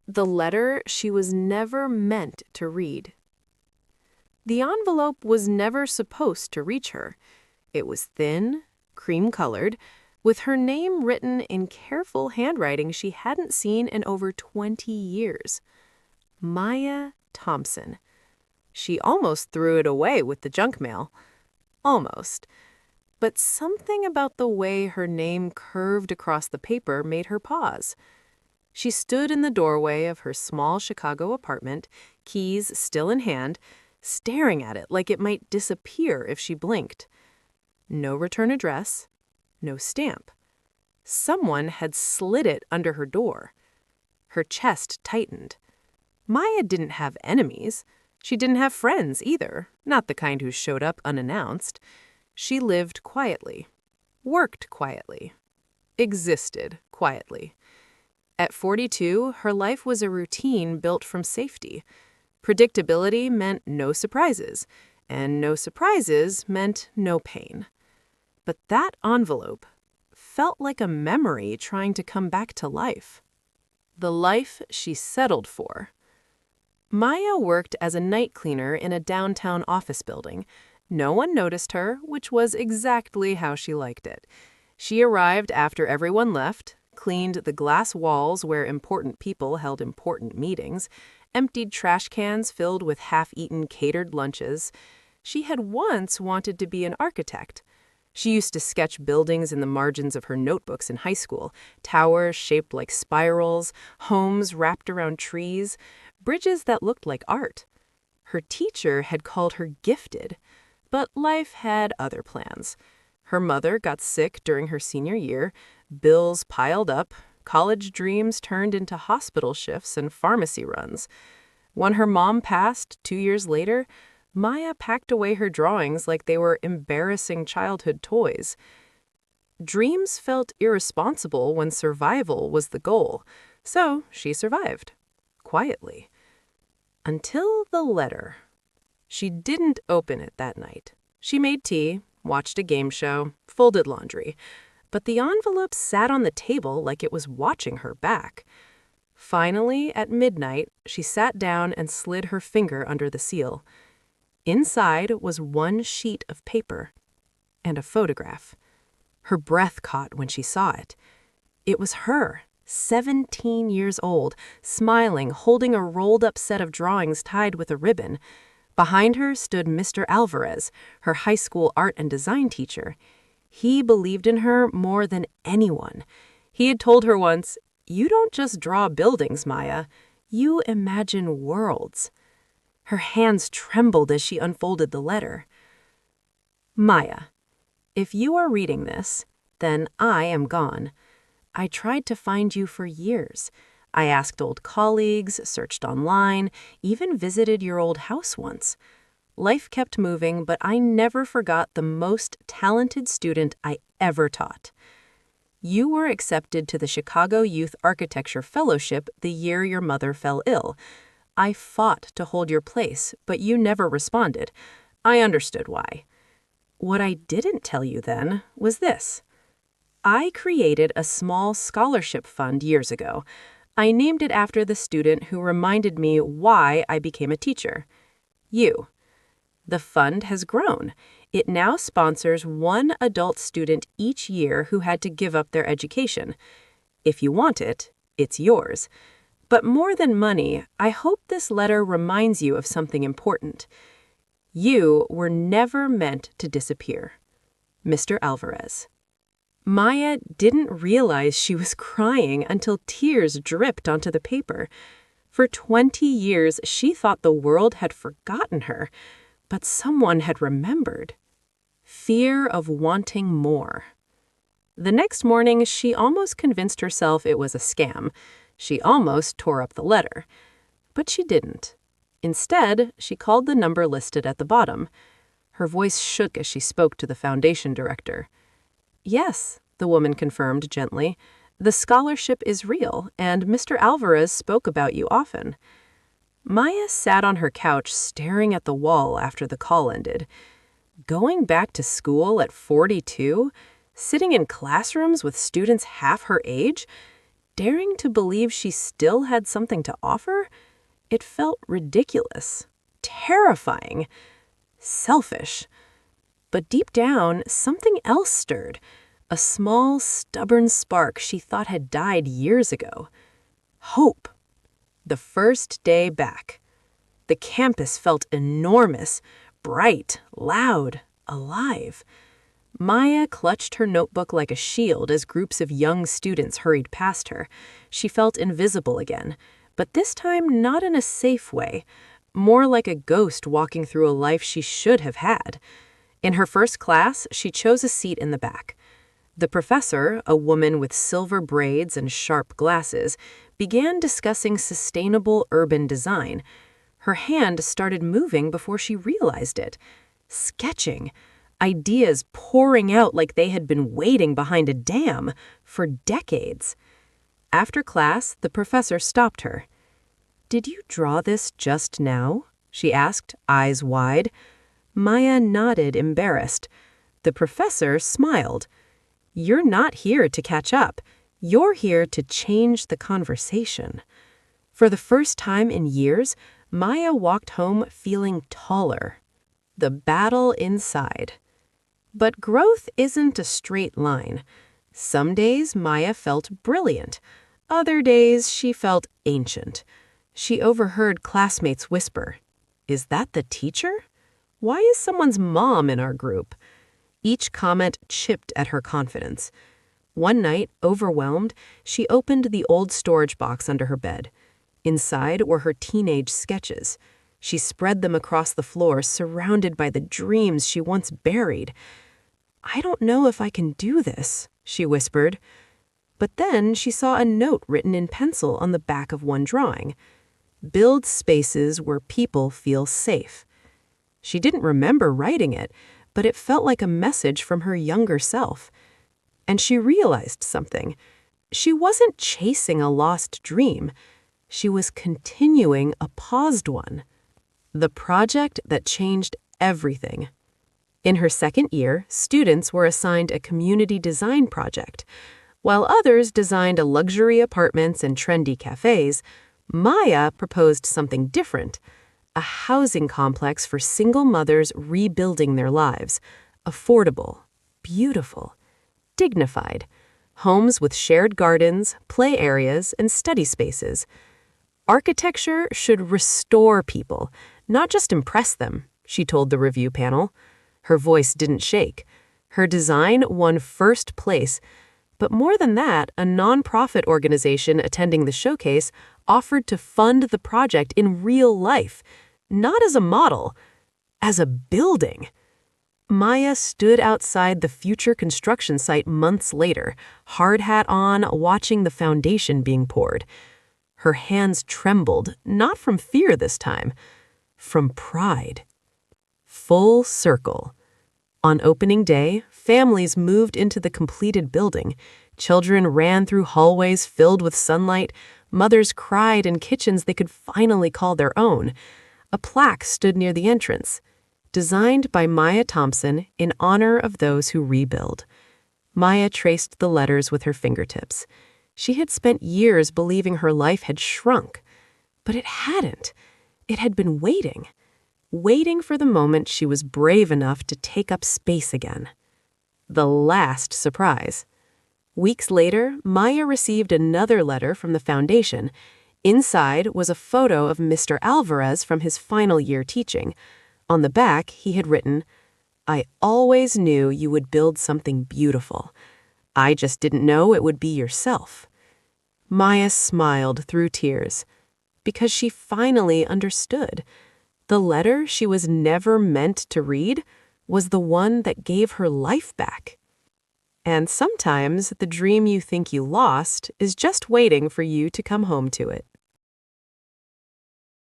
The letter she was never meant to read. The envelope was never supposed to reach her. It was thin, cream-colored, with her name written in careful handwriting she hadn't seen in over 20 years. Maya Thompson. She almost threw it away with the junk mail. Almost. But something about the way her name curved across the paper made her pause. She stood in the doorway of her small Chicago apartment, keys still in hand, staring at it like it might disappear if she blinked. No return address, no stamp. Someone had slid it under her door. Her chest tightened. Maya didn't have enemies. She didn't have friends either, not the kind who showed up unannounced. She lived quietly, worked quietly, existed quietly. At 42, her life was a routine built from safety. Predictability meant no surprises, and no surprises meant no pain. But that envelope felt like a memory trying to come back to life. The life she settled for. Maya worked as a night cleaner in a downtown office building. No one noticed her, which was exactly how she liked it. She arrived after everyone left, cleaned the glass walls where important people held important meetings, emptied trash cans filled with half-eaten catered lunches. She had once wanted to be an architect. She used to sketch buildings in the margins of her notebooks in high school, towers shaped like spirals, homes wrapped around trees, bridges that looked like art. Her teacher had called her gifted, but life had other plans. Her mother got sick during her senior year, bills piled up, college dreams turned into hospital shifts and pharmacy runs. When her mom passed 2 years later, Maya packed away her drawings like they were embarrassing childhood toys. Dreams felt irresponsible when survival was the goal, so she survived, quietly. Until the letter. She didn't open it that night. She made tea, watched a game show, folded laundry, but the envelope sat on the table like it was watching her back. Finally, at midnight, she sat down and slid her finger under the seal. Inside was one sheet of paper and a photograph. Her breath caught when she saw it. It was her, 17 years old, smiling, holding a rolled-up set of drawings tied with a ribbon. Behind her stood Mr. Alvarez, her high school art and design teacher. He believed in her more than anyone. He had told her once, "You don't just draw buildings, Maya. You imagine worlds." Her hands trembled as she unfolded the letter. Maya, if you are reading this, then I am gone. I tried to find you for years. I asked old colleagues, searched online, even visited your old house once. Life kept moving, but I never forgot the most talented student I ever taught. You were accepted to the Chicago Youth Architecture Fellowship the year your mother fell ill. I fought to hold your place, but you never responded. I understood why. What I didn't tell you then was this. I created a small scholarship fund years ago. I named it after the student who reminded me why I became a teacher. You. The fund has grown. It now sponsors one adult student each year who had to give up their education. If you want it, it's yours. But more than money, I hope this letter reminds you of something important. You were never meant to disappear. Mr. Alvarez. Maya didn't realize she was crying until tears dripped onto the paper. For 20 years, she thought the world had forgotten her, but someone had remembered. Fear of wanting more. The next morning, she almost convinced herself it was a scam. She almost tore up the letter. But she didn't. Instead, she called the number listed at the bottom. Her voice shook as she spoke to the foundation director. Yes, the woman confirmed gently. The scholarship is real, and Mr. Alvarez spoke about you often. Maya sat on her couch staring at the wall after the call ended. Going back to school at 42? Sitting in classrooms with students half her age? daring to believe she still had something to offer, it felt ridiculous, terrifying, selfish. But deep down, something else stirred, a small, stubborn spark she thought had died years ago. Hope. The first day back. The campus felt enormous, bright, loud, alive. Maya clutched her notebook like a shield as groups of young students hurried past her. She felt invisible again, but this time not in a safe way, more like a ghost walking through a life she should have had. In her first class, she chose a seat in the back. The professor, a woman with silver braids and sharp glasses, began discussing sustainable urban design. Her hand started moving before she realized it. Sketching. Ideas pouring out like they had been waiting behind a dam for decades. After class, the professor stopped her. "Did you draw this just now?" she asked, eyes wide. Maya nodded, embarrassed. The professor smiled. "You're not here to catch up. You're here to change the conversation." For the first time in years, Maya walked home feeling taller. The battle inside. But growth isn't a straight line. Some days Maya felt brilliant. Other days she felt ancient. She overheard classmates whisper, "Is that the teacher? Why is someone's mom in our group?" Each comment chipped at her confidence. One night, overwhelmed, she opened the old storage box under her bed. Inside were her teenage sketches. She spread them across the floor, surrounded by the dreams she once buried. "I don't know if I can do this," she whispered. But then she saw a note written in pencil on the back of one drawing. "Build spaces where people feel safe." She didn't remember writing it, but it felt like a message from her younger self. And she realized something. She wasn't chasing a lost dream. She was continuing a paused one. The project that changed everything. In her second year, students were assigned a community design project. While others designed luxury apartments and trendy cafes, Maya proposed something different. A housing complex for single mothers rebuilding their lives. Affordable, beautiful, dignified. Homes with shared gardens, play areas, and study spaces. Architecture should restore people, not just impress them, she told the review panel. Her voice didn't shake. Her design won first place. But more than that, a nonprofit organization attending the showcase offered to fund the project in real life, not as a model, as a building. Maya stood outside the future construction site months later, hard hat on, watching the foundation being poured. Her hands trembled, not from fear this time, from pride. Full circle. On opening day, families moved into the completed building. Children ran through hallways filled with sunlight. Mothers cried in kitchens they could finally call their own. A plaque stood near the entrance, designed by Maya Thompson in honor of those who rebuild. Maya traced the letters with her fingertips. She had spent years believing her life had shrunk, but it hadn't. It had been waiting for the moment she was brave enough to take up space again. The last surprise. Weeks later, Maya received another letter from the foundation. Inside was a photo of Mr. Alvarez from his final year teaching. On the back, he had written, "I always knew you would build something beautiful. I just didn't know it would be yourself." Maya smiled through tears, because she finally understood. The letter she was never meant to read was the one that gave her life back. And sometimes the dream you think you lost is just waiting for you to come home to it.